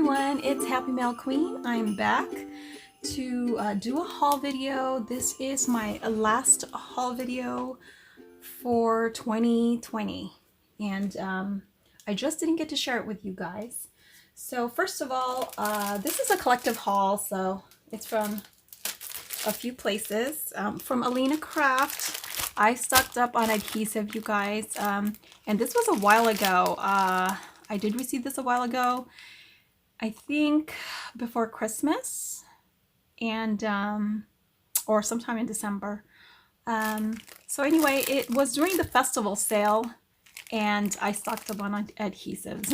everyone, it's Happymailqueen. I'm back to do a haul video. This is my last haul video for 2020 and I just didn't get to share it with you guys. So first of all, this is a collective haul, so it's from a few places. From Alinacraft, I stocked up on adhesive, you guys, and this was a while ago. I did receive this a while ago, I think before Christmas, and or sometime in December. So anyway, it was during the festival sale and I stocked up on adhesives.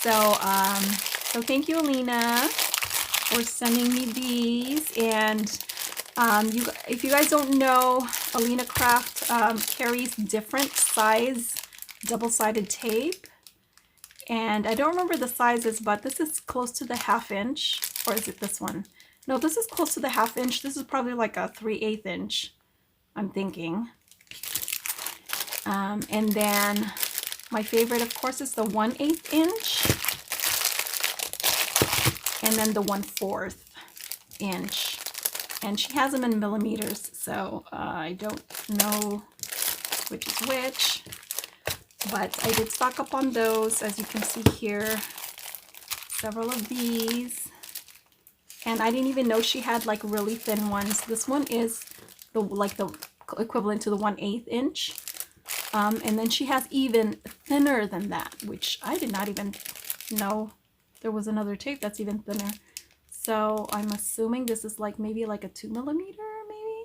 So thank you, Alina, for sending me these. And if you guys don't know, Alinacraft carries different size double-sided tape. And I don't remember the sizes, but this is close to the 1/2 inch. Or is it this one? No, this is close to the 1/2 inch. This is probably like a 3/8 inch, I'm thinking. And then my favorite, of course, is the 1/8 inch. And then the 1/4 inch. And she has them in millimeters, so I don't know which is which. But I did stock up on those, as you can see here. Several of these. And I didn't even know she had like really thin ones. This one is the equivalent to the 1/8 inch. And then she has even thinner than that, which I did not even know there was another tape that's even thinner. So I'm assuming this is like maybe like a 2mm maybe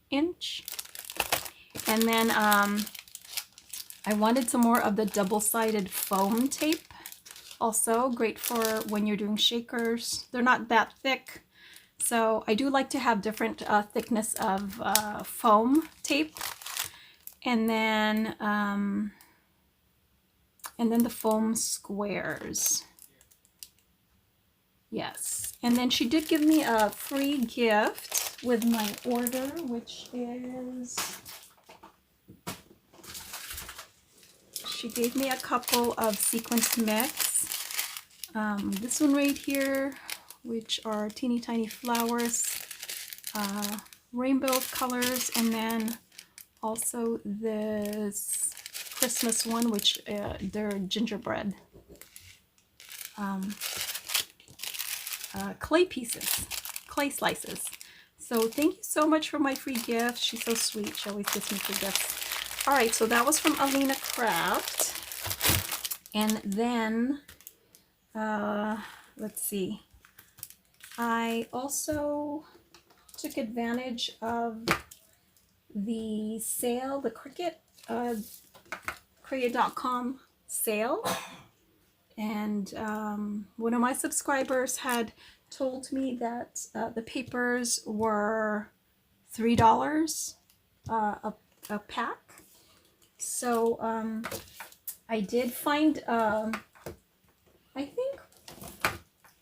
inch. And then I wanted some more of the double-sided foam tape. Also great for when you're doing shakers. They're not that thick, so I do like to have different thickness of foam tape. And then the foam squares. Yes, and then she did give me a free gift with my order, which is, she gave me a couple of sequins mix. This one right here, which are teeny tiny flowers, rainbow colors, and then also this Christmas one, which they're gingerbread clay pieces, clay slices. So thank you so much for my free gift. She's so sweet. She always gives me free gifts. All right, so that was from Alinacraft. And then let's see, I also took advantage of the sale, the Cradle.com sale. And one of my subscribers had told me that the papers were $3 a pack. So I did find I think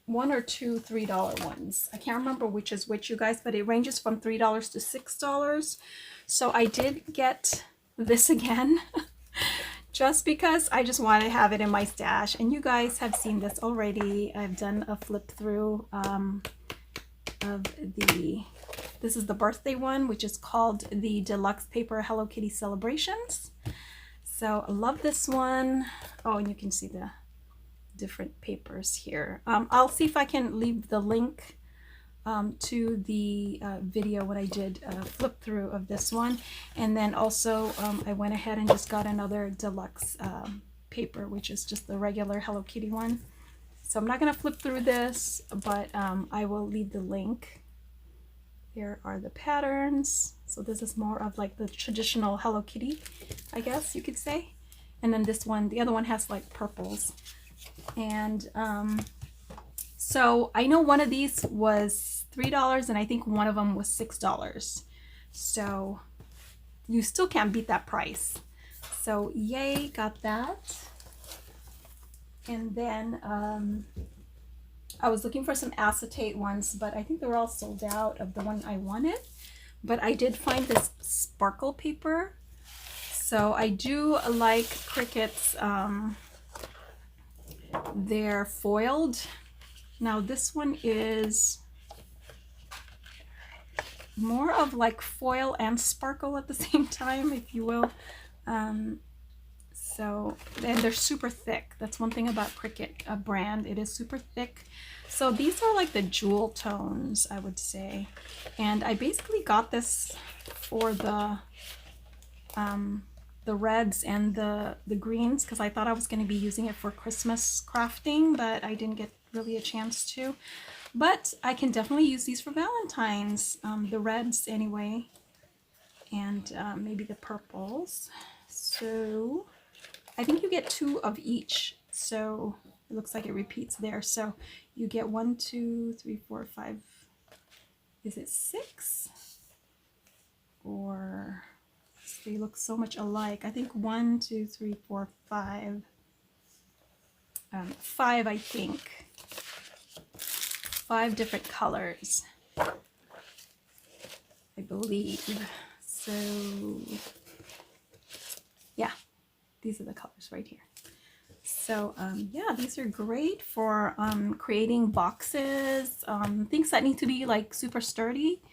1 or 2 $3 ones. I can't remember which is which, you guys, but it ranges from $3 to $6. So I did get this again. Just because I just want to have it in my stash. And you guys have seen this already. I've done a flip through of this is the birthday one, which is called the Deluxe Paper Hello Kitty Celebrations. So I love this one. Oh, and you can see the different papers here. I'll see if I can leave the link to the video when I did flip through of this one. And then also I went ahead and just got another deluxe paper, which is just the regular Hello Kitty one. So I'm not going to flip through this, but I will leave the link. Here are the patterns. So this is more of like the traditional Hello Kitty, I guess you could say. And then this one, the other one has like purples. And so I know one of these was $3 and I think one of them was $6. So you still can't beat that price. So yay, got that. And then I was looking for some acetate ones, but I think they were all sold out of the one I wanted. But I did find this sparkle paper. So I do like Cricut's they're foiled. Now this one is more of like foil and sparkle at the same time, if you will. So, and they're super thick. That's one thing about Cricut brand. It is super thick. So these are like the jewel tones, I would say. And I basically got this for the reds and the greens, because I thought I was going to be using it for Christmas crafting, but I didn't get really a chance to. But I can definitely use these for Valentine's, the reds anyway, and maybe the purples. So I think you get 2 of each, so it looks like it repeats there. So you get 1, 2, 3, 4, 5, is it 6? Or they look so much alike. I think 1, 2, 3, 4, 5. 5, I think. 5 different colors, I believe. So yeah, these are the colors right here. So yeah, these are great for creating boxes, things that need to be like super sturdy.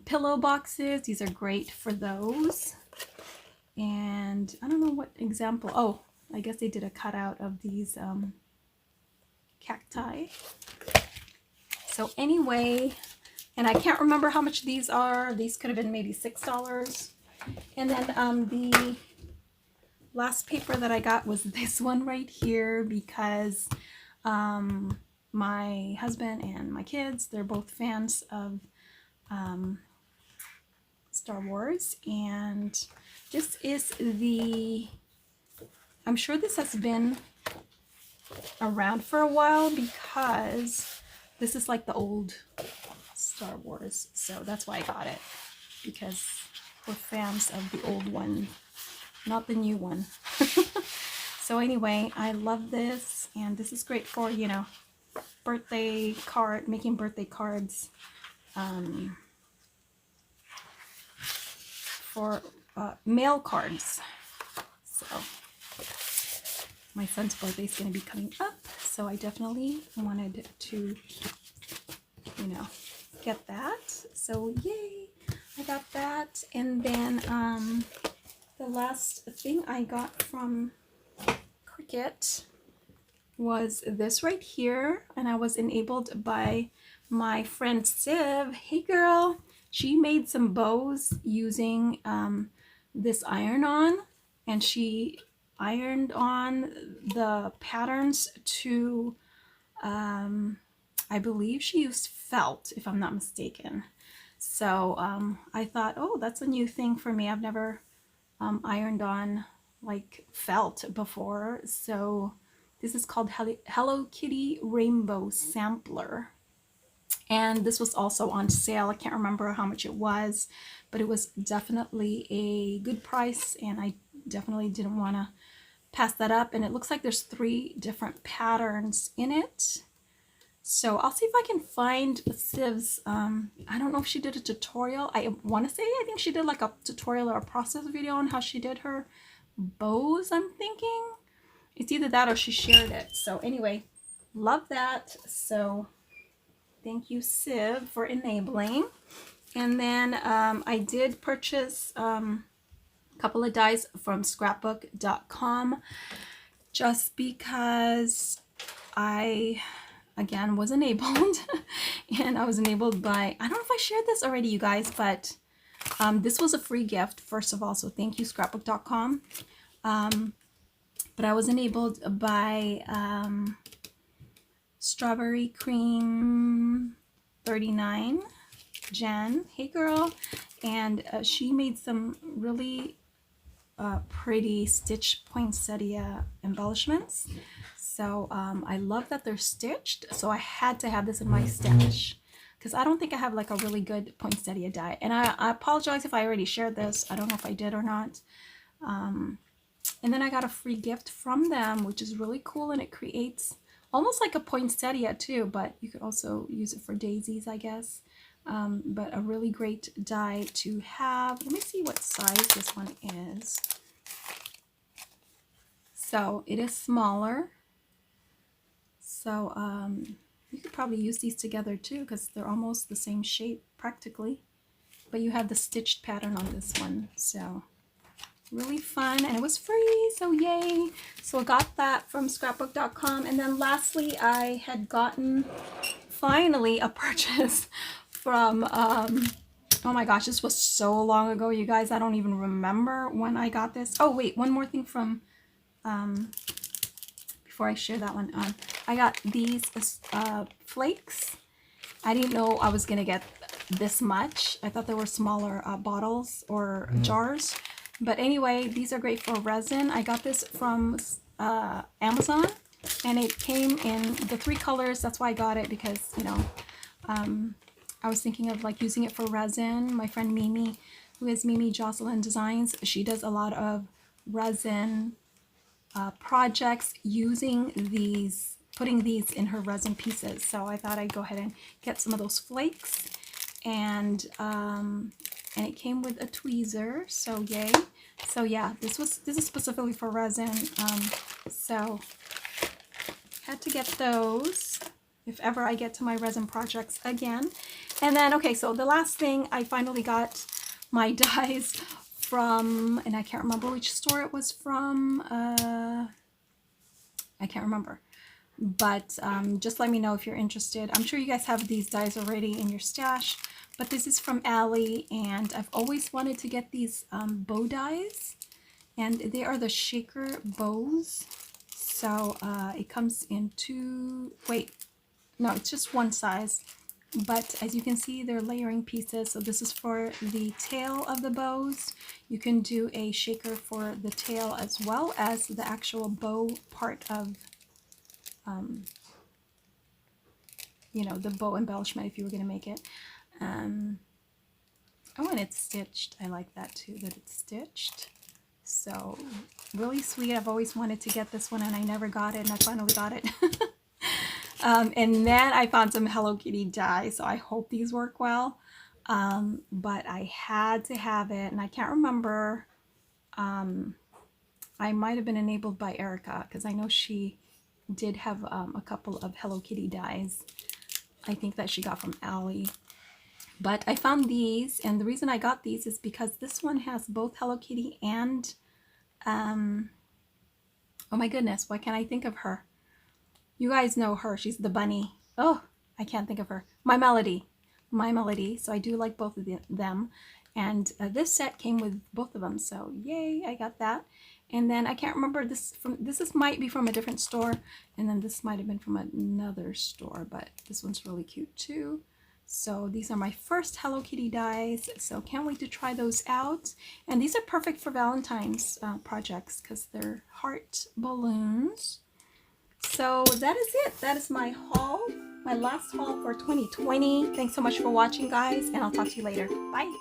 Pillow boxes, these are great for those. And I don't know what example, oh, I guess they did a cutout of these cacti. So anyway, and I can't remember how much these are. These could have been maybe $6. And then the last paper that I got was this one right here, because my husband and my kids, they're both fans of Star Wars, and this is the, I'm sure this has been around for a while, because this is like the old Star Wars, so that's why I got it, because we're fans of the old one, not the new one. So anyway, I love this, and this is great for, you know, birthday card, making birthday cards, for mail cards. So my son's birthday is going to be coming up, so I definitely wanted to, you know, get that. So yay, I got that. And then the last thing I got from Cricut was this right here, and I was enabled by my friend Civ. Hey girl, she made some bows using this iron-on, and she ironed on the patterns to I believe she used felt, if I'm not mistaken. So I thought, oh, that's a new thing for me. I've never ironed on like felt before. So this is called Hello Kitty Rainbow Sampler. And this was also on sale. I can't remember how much it was, but it was definitely a good price, and I definitely didn't want to pass that up. And it looks like there's 3 different patterns in it. So I'll see if I can find Civ's, I don't know if she did a tutorial. I want to say, I think she did like a tutorial or a process video on how she did her bows, I'm thinking. It's either that or she shared it. So anyway, love that. So thank you, Civ, for enabling. And then I did purchase a couple of dies from Scrapbookcom, just because I, again, was enabled. And I was enabled by, I don't know if I shared this already, you guys, but this was a free gift, first of all, so thank you, Scrapbookcom. But I was enabled by Strawberry Cream 39, Jen. Hey girl. And she made some really pretty stitch poinsettia embellishments. So I love that they're stitched, so I had to have this in my stash, because I don't think I have like a really good poinsettia die. And I apologize if I already shared this. I don't know if I did or not. And then I got a free gift from them, which is really cool, and it creates almost like a poinsettia too, but you could also use it for daisies, I guess. But a really great die to have. Let me see what size this one is. So it is smaller. So you could probably use these together too because they're almost the same shape practically. But you have the stitched pattern on this one. So really fun, and it was free, so yay. So I got that from Scrapbook.com. And then lastly, I had gotten finally a purchase from oh my gosh, this was so long ago, you guys. I don't even remember when I got this. Oh wait, one more thing from before I share that one. I got these flakes. I didn't know I was gonna get this much. I thought there were smaller bottles or jars. But anyway, these are great for resin. I got this from Amazon, and it came in the 3 colors. That's why I got it, because, you know, I was thinking of like using it for resin. My friend Mimi, who is Mimi Jocelyn Designs, she does a lot of resin projects using these, putting these in her resin pieces. So I thought I'd go ahead and get some of those flakes. And it came with a tweezer, so yay. So yeah, this is specifically for resin. So had to get those if ever I get to my resin projects again. And then okay, so the last thing, I finally got my dies from, and I can't remember which store it was from. I can't remember. But just let me know if you're interested. I'm sure you guys have these dies already in your stash, but this is from Ali, and I've always wanted to get these bow dies, and they are the shaker bows. So it comes in 2, wait, no, it's just 1 size, but as you can see, they're layering pieces. So this is for the tail of the bows. You can do a shaker for the tail as well as the actual bow part of you know, the bow embellishment if you were going to make it. Oh, and it's stitched. I like that too, that it's stitched. So really sweet. I've always wanted to get this one, and I never got it, and I finally got it. And then I found some Hello Kitty dies, so I hope these work well. But I had to have it, and I can't remember. I might have been enabled by Erica, because I know she did have a couple of Hello Kitty dies. I think that she got from Ali. But I found these, and the reason I got these is because this one has both Hello Kitty and oh my goodness, why can't I think of her? You guys know her. She's the bunny. Oh, I can't think of her. My Melody. My Melody. So I do like both of them. And this set came with both of them. So yay, I got that. And then I can't remember this from, this might be from a different store. And then this might have been from another store, but this one's really cute too. So these are my first Hello Kitty dies. So can't wait to try those out. And these are perfect for Valentine's projects because they're heart balloons. So that is it. That is my haul, my last haul for 2020. Thanks so much for watching, guys, and I'll talk to you later. Bye.